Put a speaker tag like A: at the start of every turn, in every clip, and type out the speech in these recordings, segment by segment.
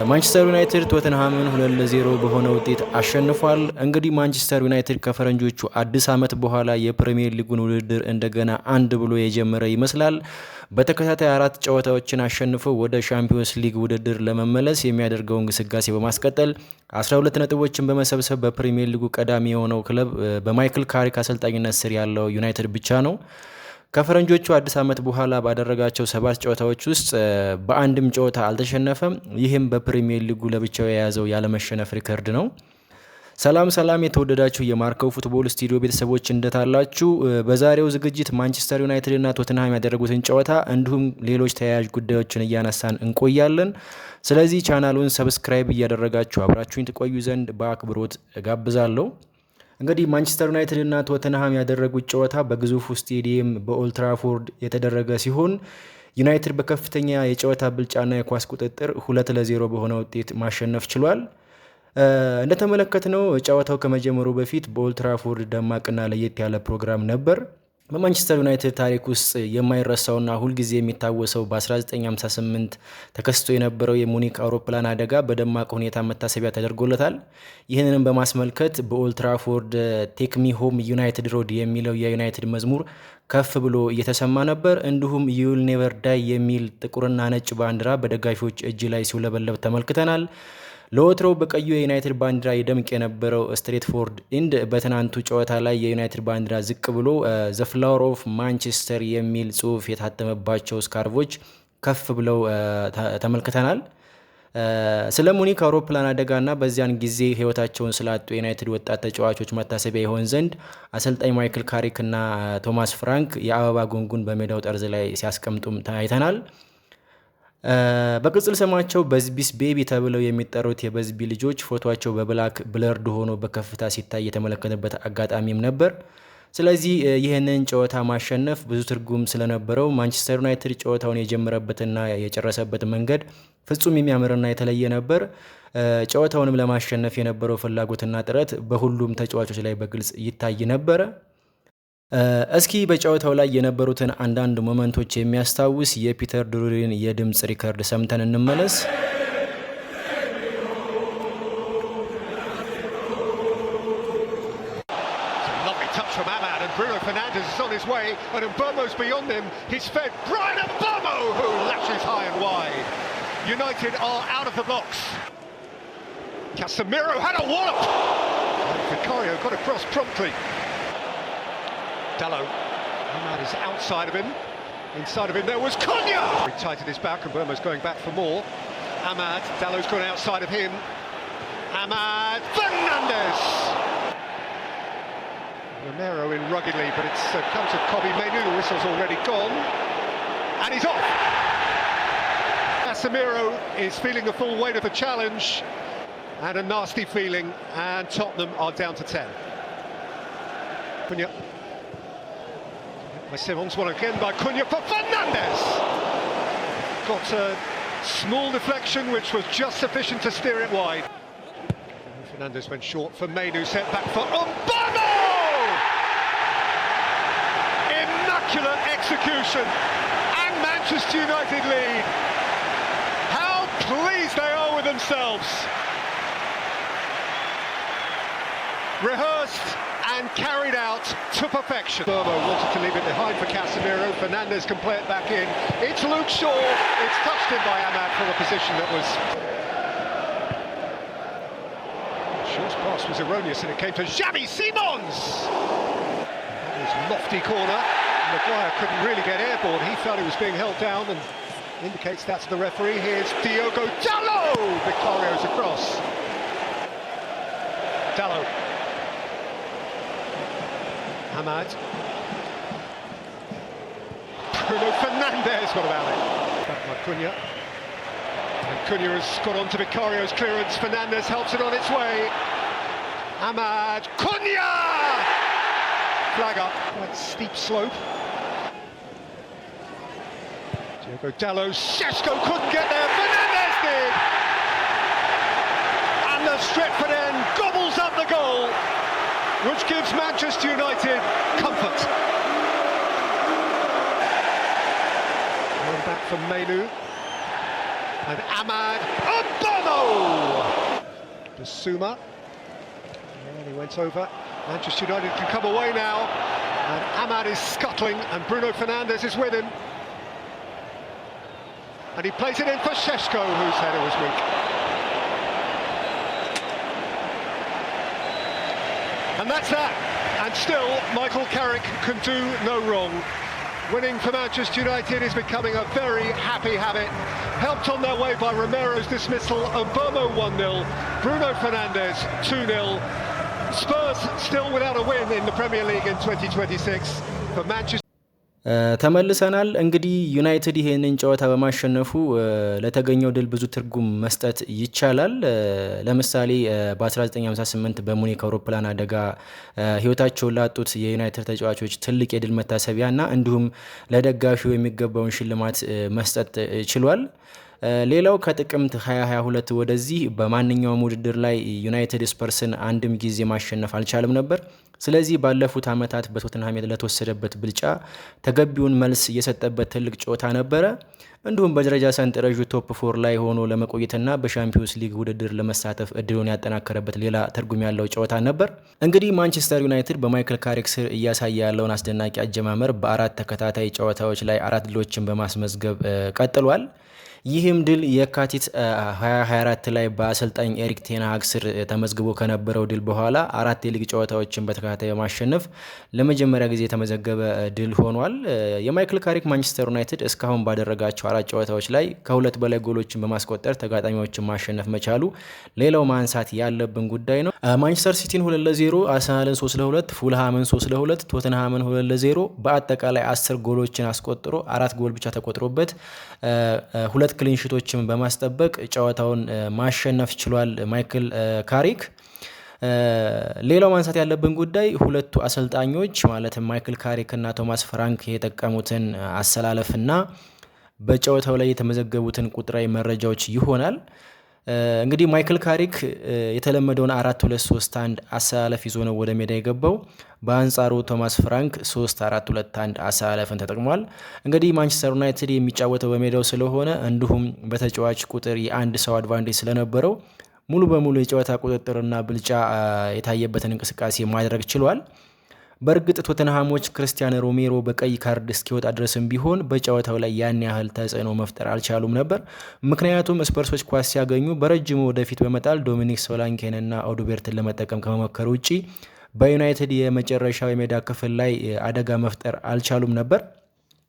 A: ማንቸስተር ዩናይትድ ቶተንሃምን 2-0 በሆነ ውጤት አሸንፏል። እንግዲህ ማንቸስተር ዩናይትድ ከፈረንጆቹ አዲስ ዓመት በኋላ የፕሪሚየር ሊጉን ውድድር እንደገና አንድ ብሎ የጀመረ ይመስላል። በተከታታይ 4 ጨዋታዎችን አሸንፎ ወደ ሻምፒዮንስ ሊግ ውድድር ለመመለስ የሚያደርገውን ግስጋሴ በማስቀጠል 12 ነጥቦችን በመሰብሰብ በፕሪሚየር ሊጉ ቀዳሚ የሆነው ክለብ በማይክል ካሪክ አሰልጣኝነት ስር ያለው ዩናይትድ ብቻ ነው። ከፈረንጆቹ አዲስ ዓመት በኋላ ባደረጋቸው 7 ጨዋታዎች ውስጥ በአንድም ጨዋታ አልተሸነፈም። ይህም በፕሪሚየር ሊጉ ለብቻው የያዘው ያለመሸነፍ ሪከርድ ነው። ሰላም የተወደዳችሁ የማርከው ፉትቦል ስቱዲዮ ቤተሰቦች እንደታላችሁ። በዛሬው ዝግጅት ማንቸስተር ዩናይትድ እና ቶተንሃም ያደረጉትን ጨዋታ እንዲሁም ሌሎች ተያያዥ ጉዳዮችን እያነሳን እንቆያለን። ስለዚህ ቻናሉን ሰብስክራይብ እያደረጋችሁ አብራችሁኝ ትቆዩ ዘንድ በአክብሮት እጋብዛለሁ። እንግዲህ ማንቸስተር ዩናይትድ እና ቶተንሃም ያደረጉት ጨዋታ በግዙፉ ስቴዲየም በኦልድ ትራፎርድ የተደረገ ሲሆን ዩናይትድ በከፍተኛ የጨዋታ ብልጫና የኳስ ቁጥጥር 2-0 በሆነ ውጤት ማሸነፍ ችሏል። እንደተመለከትነው ጨዋታው ከመጀመሩ በፊት በኦልድ ትራፎርድ ደማቅና ለየት ያለ ፕሮግራም ነበር። በማንቸስተር ዩናይትድ ታሪክ ውስጥ የማይረሳውና ሁልጊዜ የሚታወሰው በ1958 ተከስቶ የነበረው የሙኒክ አውሮፕላን አደጋ በደማቅ ሁኔታ መታሰቢያ ተደርጎለታል። ይህንንም በማስመልከት በኦልድ ትራፎርድ ቴክ ሚ ሆም ዩናይትድ ሮድ የሚለው የዩናይትድ መዝሙር ከፍ ብሎ እየተሰማ ነበር። እንዲሁም ዩል ኔቨር ዳይ የሚል ጥቁርና ነጭ ባንዲራ በደጋፊዎች እጅ ላይ ሲውለበለብ ተመልክተናል። ለወትሮው በቀዩ የዩናይትድ ባንዲራ ይደምቅ የነበረው ስትሬትፎርድ ኢንድ በትናንቱ ጨዋታ ላይ የዩናይትድ ባንዲራ ዝቅ ብሎ ዘ ፍላወር ኦፍ ማንቸስተር የሚል ጽሑፍ የታተመባቸው ስካርቮች ከፍ ብለው ተመልክተናል። ስለ ሙኒክ አውሮፕላን አደጋና በዚያን ጊዜ ሕይወታቸውን ስላጡ የዩናይትድ ወጣት ተጫዋቾች መታሰቢያ ይሆን ዘንድ አሰልጣኝ ማይክል ካሪክ እና ቶማስ ፍራንክ የአበባ ጉንጉን በሜዳው ጠርዝ ላይ ሲያስቀምጡም ታይተናል። በቅጽል ስማቸው በዝቢስ ቤቢ ተብለው የሚጠሩት የበዝቢ ልጆች ፎቶቸው በብላክ ብለርድ ሆኖ በከፍታ ሲታይ የተመለከተበት አጋጣሚም ነበር። ስለዚህ ይህንን ጨዋታ ማሸነፍ ብዙ ትርጉም ስለነበረው ማንቸስተር ዩናይትድ ጨዋታውን የጀመረበትና የጨረሰበት መንገድ ፍጹም የሚያምርና የተለየ ነበር። ጨዋታውንም ለማሸነፍ የነበረው ፍላጎትና ጥረት በሁሉም ተጫዋቾች ላይ በግልጽ ይታይ ነበረ። እስኪ በጨዋታው ላይ የነበሩትን አንዳንድ ሞመንቶች የሚያስታውስ የፒተር ድሩሪን የድምፅ ሪከርድ ሰምተን እንመለስ።
B: Bruno Fernandes is on his way, and Mbeumo's beyond him. He's fed Bryan Mbeumo, who lashes high and wide. United are out of the box. Casemiro had a wallop. Vicario got across promptly. Dalot, Ahmad is outside of him. Inside of him there was Cunha. He tight at his back, and Mbeumo's going back for more. Ahmad, Dalot's gone outside of him. Ahmad, Fernandes. Romero in ruggedly, but it's comes to Kobbie Mainoo. The whistle's already gone, and he's off. Casemiro is feeling the full weight of the challenge, and a nasty feeling, and Tottenham are down to 10. Cunha. By Simons, one again by Cunha for Fernandes. Got a small deflection which was just sufficient to steer it wide. Fernandes went short for Mainoo, set back for Mbeumo! Immaculate execution, and Manchester United lead. How pleased they are with themselves. Rehearsed and carried out to perfection. Mbeumo wanted to leave it behind for Casemiro. Fernandes can play it back in. It's Luke Shaw. It's touched in by Ahmad from a position that was... Shaw's pass was erroneous and it came to Xavi Simons. That was lofty corner. Maguire couldn't really get airborne. He felt he was being held down and indicates that to the referee. Here's Diogo Dalot. Vicario's across. Dalot. Ahmad. Bruno Fernandes, what about it? Back by Cunha. And Cunha has got on to Vicario's clearance. Fernandes helps it on its way. Ahmad. Cunha! Flag up. Quite steep slope. Diogo Dalot. Šeško couldn't get there. Fernandes did! And the Stretford end gobbles up the goal, which gives Manchester United comfort. One back from Mainoo. And Ahmad Obomo! Basuma. And he went over. Manchester United can come away now. And Ahmad is scuttling and Bruno Fernandes is with him. And he plays it in for Šeško, whose header was weak. And that's that. And still, Michael Carrick can do no wrong. Winning for Manchester United is becoming a very happy habit. Helped on their way by Romero's dismissal. Obomo 1-0. Bruno Fernandes 2-0. Spurs still without a win in the Premier League in 2026. For Manchester
A: ተመልሰናል። እንግዲህ ዩናይትድ ይሄንን ጨዋታ በማሸነፉ ለተገኘው ድል ብዙ ትርጉም መስጠት ይቻላል። ለምሳሌ በ1958 በሙኒክ አውሮፕላን አደጋ ህይወታቸውን ላጡት የዩናይትድ ተጫዋቾች ትልቅ የድል መታሰቢያና እንዲሁም ለደጋፊው የሚገባውን ሽልማት መስጠት ችሏል። ሌላው ከጥቅምት 2022 ወደዚህ በማንኛውም ውድድር ላይ ዩናይትድ ስፐርስን አንድም ጊዜ ማሸነፍ አልቻለም ነበር። ስለዚህ ባለፉት ዓመታት በቶተንሃም ለተወሰደበት ብልጫ ተገቢውን መልስ እየሰጠበት ትልቅ ጨዋታ ነበረ። እንዲሁም በደረጃ ሰንጠረዡ ቶፕ 4 ላይ ሆኖ ለመቆየትና በሻምፒዮንስ ሊግ ውድድር ለመሳተፍ እድሉን ያጠናከረበት ሌላ ትርጉም ያለው ጨዋታ ነበር። እንግዲህ ማንቸስተር ዩናይትድ በማይክል ካሪክ ስር እያሳየ ያለውን አስደናቂ አጀማመር በአራት ተከታታይ ጨዋታዎች ላይ 4 ድሎችን በማስመዝገብ ቀጥሏል። ይህም ድል የካቲት 2024 ላይ በአሰልጣኝ ኤሪክ ቴን ሃግ ስር ተመዝግቦ ከነበረው ድል በኋላ 4 የሊግ ጨዋታዎችን በተከታታይ በማሸነፍ ለመጀመሪያ ጊዜ የተመዘገበ ድል ሆኗል። የማይክል ካሪክ ማንቸስተር ዩናይትድ እስካሁን ባደረጋቸው 4 ጨዋታዎች ላይ ከ2 በላይ ጎሎችን በማስቆጠር ተጋጣሚዎችን ማሸነፍ መቻሉ ሌላው ማንሳት ያለብን ጉዳይ ነው። ማንቸስተር ሲቲን 2-0፣ አርሰናልን 3-2፣ ፉልሃምን 3-2፣ ቶተንሃምን 2-0 በአጠቃላይ 10 ጎሎችን አስቆጥሮ 4 ጎል ብቻ ተቆጥሮበት 2 ክሊንሺቶችን በማስጠበቅ ጨዋታውን ማሸነፍ ችሏል ማይክል ካሪክ። ሌላው ማንሳት ያለብን ጉዳይ ሁለቱ አሰልጣኞች ማለትም ማይክል ካሪክ እና ቶማስ ፍራንክ የተጠቀሙትን አሰላለፍና በጨዋታው ላይ የተመዘገቡትን ቁጥራዊ መረጃዎች ይሆናል። እንግዲህ ማይክል ካሪክ የተለመደውን 4-2-3-1 አሰላለፍ ይዞ ነው ወደ ሜዳ የገባው። በአንጻሩ ቶማስ ፍራንክ 3-4-2-1 አሰላለፍን ተጠቅሟል። እንግዲህ ማንቸስተር ዩናይትድ የሚጫወተው በሜዳው ስለሆነ እንዲሁም በተጫዋች ቁጥር የአንድ ሰው አድቫንቴጅ ስለነበረው ሙሉ በሙሉ የጨዋታ ቁጥጥርና ብልጫ የታየበትን እንቅስቃሴ ማድረግ ችሏል። በእርግጥ ቶተንሃሞች ክርስቲያን ሮሜሮ በቀይ ካርድ እስኪወጣ ድረስም ቢሆን በጨዋታው ላይ ያን ያህል ተጽዕኖ መፍጠር አልቻሉም ነበር። ምክንያቱም ስፐርሶች ኳስ ሲያገኙ በረጅሙ ወደፊት በመጣል ዶሚኒክ ሶላንኬንና ኦዱቤርትን ለመጠቀም ከመሞከር ውጪ በዩናይትድ የመጨረሻው የሜዳ ክፍል ላይ አደጋ መፍጠር አልቻሉም ነበር።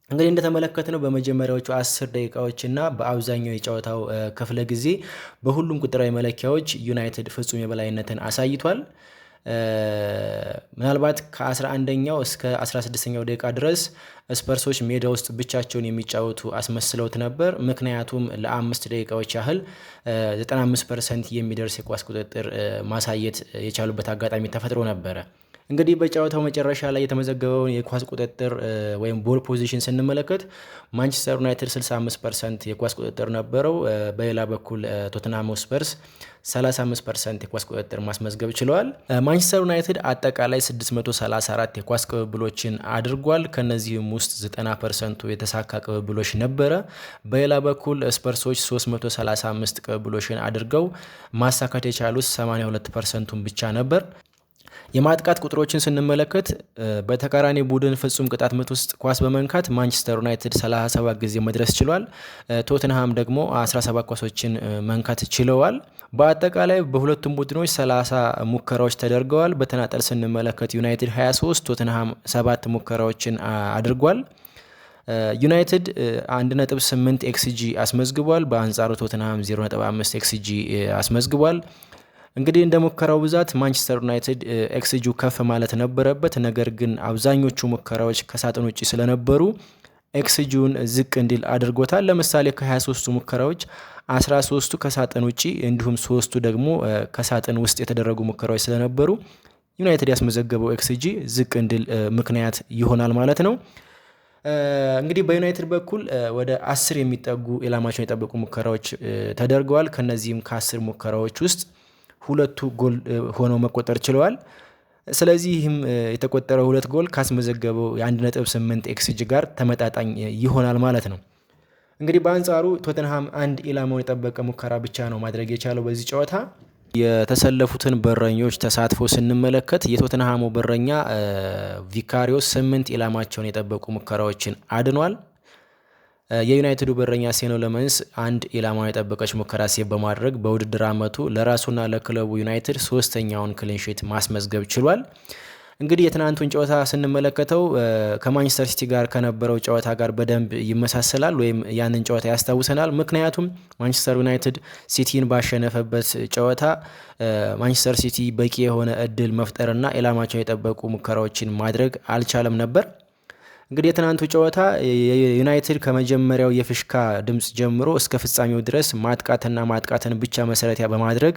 A: እንግዲህ እንደተመለከትነው በመጀመሪያዎቹ 10 ደቂቃዎችና በአብዛኛው የጨዋታው ክፍለ ጊዜ በሁሉም ቁጥራዊ መለኪያዎች ዩናይትድ ፍጹም የበላይነትን አሳይቷል። ምናልባት ከ11ኛው እስከ 16ኛው ደቂቃ ድረስ ስፐርሶች ሜዳ ውስጥ ብቻቸውን የሚጫወቱ አስመስለውት ነበር። ምክንያቱም ለ5 ደቂቃዎች ያህል 95% የሚደርስ የኳስ ቁጥጥር ማሳየት የቻሉበት አጋጣሚ ተፈጥሮ ነበረ። እንግዲህ በጨዋታው መጨረሻ ላይ የተመዘገበውን የኳስ ቁጥጥር ወይም ቦል ፖዚሽን ስንመለከት ማንቸስተር ዩናይትድ 65% የኳስ ቁጥጥር ነበረው። በሌላ በኩል ቶተንሃም ስፐርስ 35% የኳስ ቁጥጥር ማስመዝገብ ችለዋል። ማንቸስተር ዩናይትድ አጠቃላይ 634 የኳስ ቅብብሎችን አድርጓል። ከነዚህም ውስጥ 90% የተሳካ ቅብብሎች ነበረ። በሌላ በኩል ስፐርሶች 335 ቅብብሎችን አድርገው ማሳካት የቻሉት 82%ን ብቻ ነበር። የማጥቃት ቁጥሮችን ስንመለከት በተቃራኒ ቡድን ፍጹም ቅጣት ምት ውስጥ ኳስ በመንካት ማንቸስተር ዩናይትድ 37 ጊዜ መድረስ ችሏል። ቶተንሃም ደግሞ 17 ኳሶችን መንካት ችለዋል። በአጠቃላይ በሁለቱም ቡድኖች 30 ሙከራዎች ተደርገዋል። በተናጠል ስንመለከት ዩናይትድ 23፣ ቶተንሃም 7 ሙከራዎችን አድርጓል። ዩናይትድ 1.8 ኤክስጂ አስመዝግቧል። በአንጻሩ ቶተንሃም 0.5 ኤክስጂ አስመዝግቧል። እንግዲህ እንደ ሙከራው ብዛት ማንቸስተር ዩናይትድ ኤክስጂው ከፍ ማለት ነበረበት። ነገር ግን አብዛኞቹ ሙከራዎች ከሳጥን ውጭ ስለነበሩ ኤክስጂውን ዝቅ እንዲል አድርጎታል። ለምሳሌ ከ23ቱ ሙከራዎች 13ቱ ከሳጥን ውጭ እንዲሁም 3ቱ ደግሞ ከሳጥን ውስጥ የተደረጉ ሙከራዎች ስለነበሩ ዩናይትድ ያስመዘገበው ኤክስጂ ዝቅ እንዲል ምክንያት ይሆናል ማለት ነው። እንግዲህ በዩናይትድ በኩል ወደ 10 የሚጠጉ ኢላማቸውን የጠበቁ ሙከራዎች ተደርገዋል። ከነዚህም ከ10 ሙከራዎች ውስጥ 2ቱ ጎል ሆነው መቆጠር ችለዋል። ስለዚህ ይህም የተቆጠረው 2 ጎል ካስመዘገበው የ1.8 ኤክስጂ ጋር ተመጣጣኝ ይሆናል ማለት ነው። እንግዲህ በአንጻሩ ቶተንሃም አንድ ኢላማውን የጠበቀ ሙከራ ብቻ ነው ማድረግ የቻለው በዚህ ጨዋታ። የተሰለፉትን በረኞች ተሳትፎ ስንመለከት የቶተንሃሙ በረኛ ቪካሪዮስ 8 ኢላማቸውን የጠበቁ ሙከራዎችን አድኗል። የዩናይትዱ በረኛ ሴኖ ለመንስ አንድ ኢላማውን የጠበቀች ሙከራ ሴቭ በማድረግ በውድድር ዓመቱ ለራሱና ለክለቡ ዩናይትድ ሶስተኛውን ክሊንሺት ማስመዝገብ ችሏል። እንግዲህ የትናንቱን ጨዋታ ስንመለከተው ከማንቸስተር ሲቲ ጋር ከነበረው ጨዋታ ጋር በደንብ ይመሳሰላል ወይም ያንን ጨዋታ ያስታውሰናል። ምክንያቱም ማንቸስተር ዩናይትድ ሲቲን ባሸነፈበት ጨዋታ ማንቸስተር ሲቲ በቂ የሆነ እድል መፍጠርና ኢላማቸውን የጠበቁ ሙከራዎችን ማድረግ አልቻለም ነበር። እንግዲህ የትናንቱ ጨዋታ ዩናይትድ ከመጀመሪያው የፍሽካ ድምፅ ጀምሮ እስከ ፍጻሜው ድረስ ማጥቃትን ብቻ መሰረት በማድረግ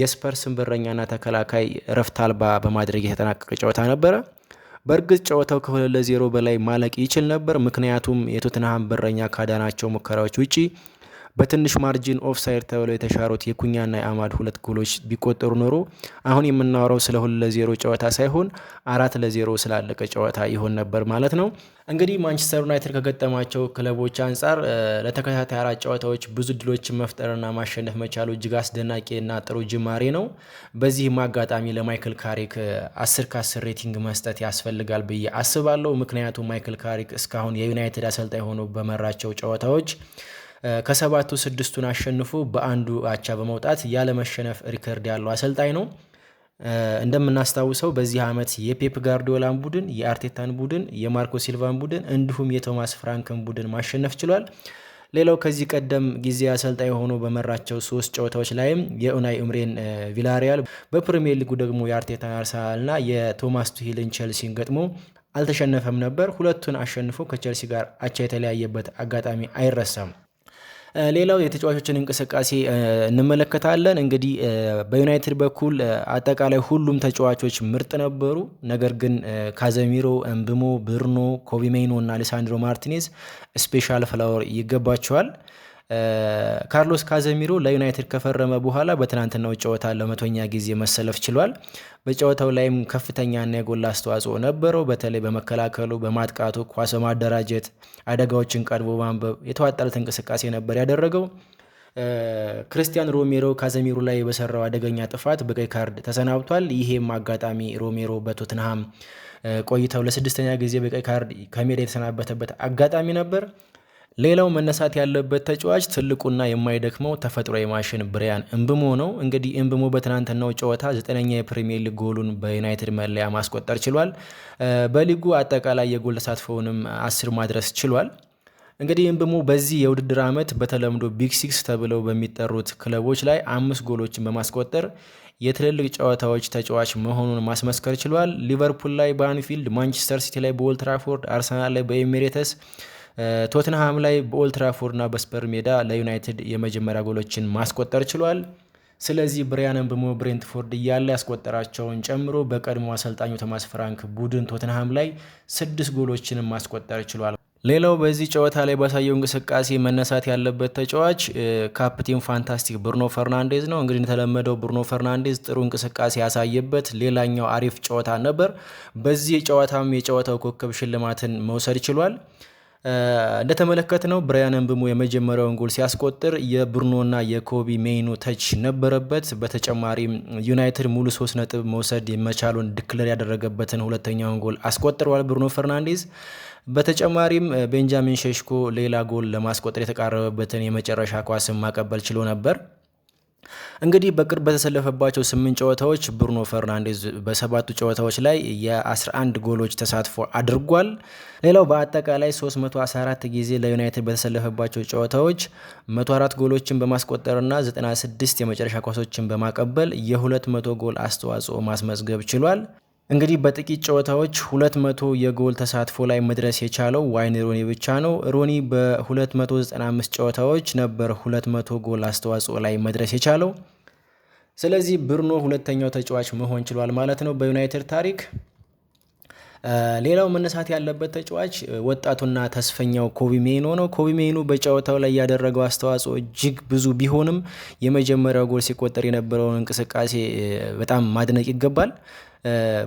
A: የስፐርስን በረኛና ተከላካይ ረፍት አልባ በማድረግ የተጠናቀቀ ጨዋታ ነበረ። በእርግጥ ጨዋታው ከ2-0 በላይ ማለቅ ይችል ነበር። ምክንያቱም የቶተንሃም በረኛ ካዳናቸው ሙከራዎች ውጪ በትንሽ ማርጂን ኦፍሳይድ ተብለው የተሻሩት የኩኛና የአማድ 2 ጎሎች ቢቆጠሩ ኖሮ አሁን የምናወራው ስለ 2-0 ጨዋታ ሳይሆን 4-0 ስላለቀ ጨዋታ ይሆን ነበር ማለት ነው። እንግዲህ ማንቸስተር ዩናይትድ ከገጠማቸው ክለቦች አንጻር ለተከታታይ 4 ጨዋታዎች ብዙ ድሎችን መፍጠርና ማሸነፍ መቻሉ እጅግ አስደናቂና ጥሩ ጅማሬ ነው። በዚህም አጋጣሚ ለማይክል ካሪክ 10 ከ10 ሬቲንግ መስጠት ያስፈልጋል ብዬ አስባለሁ። ምክንያቱም ማይክል ካሪክ እስካሁን የዩናይትድ አሰልጣኝ ሆኖ በመራቸው ጨዋታዎች ከ7ቱ 6ቱን አሸንፎ በአንዱ አቻ በመውጣት ያለመሸነፍ ሪከርድ ያለው አሰልጣኝ ነው። እንደምናስታውሰው በዚህ ዓመት የፔፕ ጋርዲዮላን ቡድን፣ የአርቴታን ቡድን፣ የማርኮ ሲልቫን ቡድን እንዲሁም የቶማስ ፍራንክን ቡድን ማሸነፍ ችሏል። ሌላው ከዚህ ቀደም ጊዜ አሰልጣኝ ሆኖ በመራቸው 3 ጨዋታዎች ላይም የኡናይ ኤምሬን ቪላሪያል፣ በፕሪሚየር ሊጉ ደግሞ የአርቴታን አርሰናልና የቶማስ ቱሂልን ቼልሲን ገጥሞ አልተሸነፈም ነበር። ሁለቱን አሸንፎ ከቼልሲ ጋር አቻ የተለያየበት አጋጣሚ አይረሳም። ሌላው የተጫዋቾችን እንቅስቃሴ እንመለከታለን። እንግዲህ በዩናይትድ በኩል አጠቃላይ ሁሉም ተጫዋቾች ምርጥ ነበሩ። ነገር ግን ካዘሚሮ፣ ኤምብሞ፣ ብሩኖ፣ ኮቢ ሜይኖ እና አሌሳንድሮ ማርቲኔዝ ስፔሻል ፍላወር ይገባቸዋል። ካርሎስ ካዘሚሮ ለዩናይትድ ከፈረመ በኋላ በትናንትናው ጨዋታ ለ100ኛ ጊዜ መሰለፍ ችሏል። በጨዋታው ላይም ከፍተኛና የጎላ አስተዋጽኦ ነበረው። በተለይ በመከላከሉ፣ በማጥቃቱ፣ ኳስ በማደራጀት አደጋዎችን ቀድቦ ማንበብ የተዋጣለት እንቅስቃሴ ነበር ያደረገው። ክርስቲያን ሮሜሮ ካዘሚሮ ላይ በሰራው አደገኛ ጥፋት በቀይ ካርድ ተሰናብቷል። ይሄም አጋጣሚ ሮሜሮ በቶትንሃም ቆይታው ለ6ኛ ጊዜ በቀይ ካርድ ከሜዳ የተሰናበተበት አጋጣሚ ነበር። ሌላው መነሳት ያለበት ተጫዋች ትልቁና የማይደክመው ተፈጥሯዊ ማሽን ብሪያን ኤምብሞ ነው። እንግዲህ ኤምብሞ በትናንትናው ጨዋታ 9ኛ የፕሪሚየር ሊግ ጎሉን በዩናይትድ መለያ ማስቆጠር ችሏል። በሊጉ አጠቃላይ የጎል ተሳትፎውንም 10 ማድረስ ችሏል። እንግዲህ ኤምብሞ በዚህ የውድድር ዓመት በተለምዶ ቢግ ሲክስ ተብለው በሚጠሩት ክለቦች ላይ 5 ጎሎችን በማስቆጠር የትልልቅ ጨዋታዎች ተጫዋች መሆኑን ማስመስከር ችሏል። ሊቨርፑል ላይ በአንፊልድ፣ ማንቸስተር ሲቲ ላይ በኦልድ ትራፎርድ፣ አርሰናል ላይ በኤሚሬተስ፣ ቶትንሃም ላይ በኦልድ ትራፎርድ እና በስፐር ሜዳ ለዩናይትድ የመጀመሪያ ጎሎችን ማስቆጠር ችሏል። ስለዚህ ብሪያን ኤምብሞ ብሬንትፎርድ እያለ ያስቆጠራቸውን ጨምሮ በቀድሞ አሰልጣኙ ቶማስ ፍራንክ ቡድን ቶትንሃም ላይ 6 ጎሎችን ማስቆጠር ችሏል። ሌላው በዚህ ጨዋታ ላይ ባሳየው እንቅስቃሴ መነሳት ያለበት ተጫዋች ካፕቴን ፋንታስቲክ ብሩኖ ፈርናንዴዝ ነው። እንግዲህ እንደተለመደው ብሩኖ ፈርናንዴዝ ጥሩ እንቅስቃሴ ያሳየበት ሌላኛው አሪፍ ጨዋታ ነበር። በዚህ ጨዋታም የጨዋታው ኮከብ ሽልማትን መውሰድ ችሏል። እንደተመለከትነው ብሪያን ኤምብሞ የመጀመሪያውን ጎል ሲያስቆጥር የብሩኖና የኮቢ ሜይኖ ተች ነበረበት። በተጨማሪም ዩናይትድ ሙሉ 3 ነጥብ መውሰድ መቻሉን ዲክለር ያደረገበትን ሁለተኛውን ጎል አስቆጥሯል ብሩኖ ፈርናንዴዝ። በተጨማሪም ቤንጃሚን ሼሽኮ ሌላ ጎል ለማስቆጠር የተቃረበበትን የመጨረሻ ኳስን ማቀበል ችሎ ነበር። እንግዲህ በቅርብ በተሰለፈባቸው 8 ጨዋታዎች ብሩኖ ፈርናንዴዝ በ7ቱ ጨዋታዎች ላይ የ11 ጎሎች ተሳትፎ አድርጓል። ሌላው በአጠቃላይ 314 ጊዜ ለዩናይትድ በተሰለፈባቸው ጨዋታዎች 104 ጎሎችን በማስቆጠርና 96 የመጨረሻ ኳሶችን በማቀበል የ200 ጎል አስተዋጽኦ ማስመዝገብ ችሏል። እንግዲህ በጥቂት ጨዋታዎች 200 የጎል ተሳትፎ ላይ መድረስ የቻለው ዋይን ሮኒ ብቻ ነው። ሮኒ በ295 ጨዋታዎች ነበር 200 ጎል አስተዋጽኦ ላይ መድረስ የቻለው። ስለዚህ ብሩኖ ሁለተኛው ተጫዋች መሆን ችሏል ማለት ነው በዩናይትድ ታሪክ። ሌላው መነሳት ያለበት ተጫዋች ወጣቱና ተስፈኛው ኮቢ ሜይኖ ነው። ኮቢ ሜይኖ በጨዋታው ላይ ያደረገው አስተዋጽኦ እጅግ ብዙ ቢሆንም የመጀመሪያው ጎል ሲቆጠር የነበረውን እንቅስቃሴ በጣም ማድነቅ ይገባል።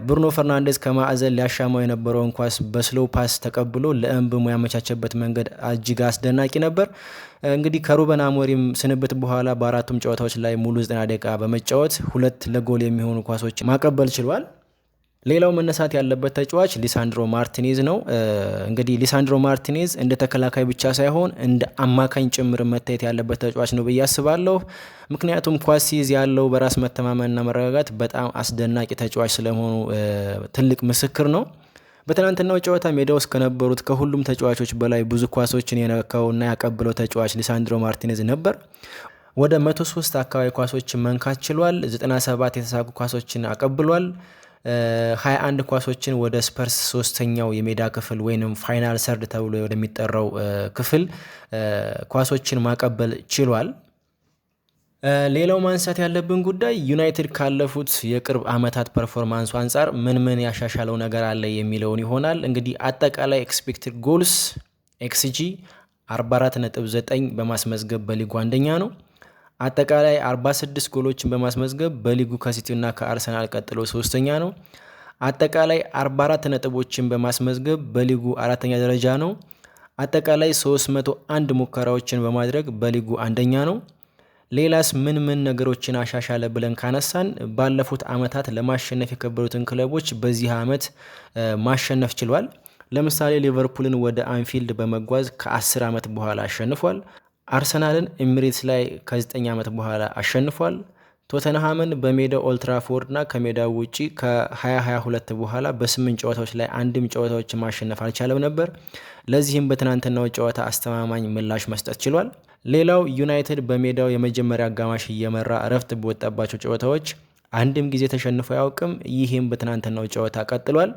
A: ብሩኖ ፈርናንዴዝ ከማዕዘን ሊያሻማው የነበረውን ኳስ በስሎ ፓስ ተቀብሎ ለእምብሞ ያመቻቸበት መንገድ እጅግ አስደናቂ ነበር። እንግዲህ ከሩበን አሞሪም ስንብት በኋላ በአራቱም ጨዋታዎች ላይ ሙሉ 90 ደቂቃ በመጫወት 2 ለጎል የሚሆኑ ኳሶች ማቀበል ችሏል። ሌላው መነሳት ያለበት ተጫዋች ሊሳንድሮ ማርቲኔዝ ነው። እንግዲህ ሊሳንድሮ ማርቲኔዝ እንደ ተከላካይ ብቻ ሳይሆን እንደ አማካኝ ጭምር መታየት ያለበት ተጫዋች ነው ብዬ አስባለሁ። ምክንያቱም ኳስ ሲይዝ ያለው በራስ መተማመንና መረጋጋት በጣም አስደናቂ ተጫዋች ስለመሆኑ ትልቅ ምስክር ነው። በትናንትናው ጨዋታ ሜዳ ውስጥ ከነበሩት ከሁሉም ተጫዋቾች በላይ ብዙ ኳሶችን የነካውና ያቀብለው ተጫዋች ሊሳንድሮ ማርቲኔዝ ነበር። ወደ 103 አካባቢ ኳሶችን መንካት ችሏል። 97 የተሳኩ ኳሶችን አቀብሏል። 21 ኳሶችን ወደ ስፐርስ ሶስተኛው የሜዳ ክፍል ወይም ፋይናል ሰርድ ተብሎ ወደሚጠራው ክፍል ኳሶችን ማቀበል ችሏል። ሌላው ማንሳት ያለብን ጉዳይ ዩናይትድ ካለፉት የቅርብ ዓመታት ፐርፎርማንሱ አንጻር ምን ያሻሻለው ነገር አለ የሚለውን ይሆናል። እንግዲህ አጠቃላይ ኤክስፔክትድ ጎልስ ኤክስጂ 44.9 በማስመዝገብ በሊጉ አንደኛ ነው። አጠቃላይ 46 ጎሎችን በማስመዝገብ በሊጉ ከሲቲና ከአርሰናል ቀጥሎ ሶስተኛ ነው። አጠቃላይ 44 ነጥቦችን በማስመዝገብ በሊጉ አራተኛ ደረጃ ነው። አጠቃላይ 301 ሙከራዎችን በማድረግ በሊጉ አንደኛ ነው። ሌላስ ምን ነገሮችን አሻሻለ ብለን ካነሳን ባለፉት ዓመታት ለማሸነፍ የከበሩትን ክለቦች በዚህ ዓመት ማሸነፍ ችሏል። ለምሳሌ ሊቨርፑልን ወደ አንፊልድ በመጓዝ ከ10 ዓመት በኋላ አሸንፏል። አርሰናልን ኤሚሬትስ ላይ ከ9 ዓመት በኋላ አሸንፏል። ቶተንሃምን በሜዳው ኦልትራፎርድና ከሜዳው ውጪ ከ2022 በኋላ በ8 ጨዋታዎች ላይ አንድም ጨዋታዎችን ማሸነፍ አልቻለም ነበር። ለዚህም በትናንትናው ጨዋታ አስተማማኝ ምላሽ መስጠት ችሏል። ሌላው ዩናይትድ በሜዳው የመጀመሪያ አጋማሽ እየመራ እረፍት በወጣባቸው ጨዋታዎች አንድም ጊዜ ተሸንፎ አያውቅም። ይህም በትናንትናው ጨዋታ ቀጥሏል።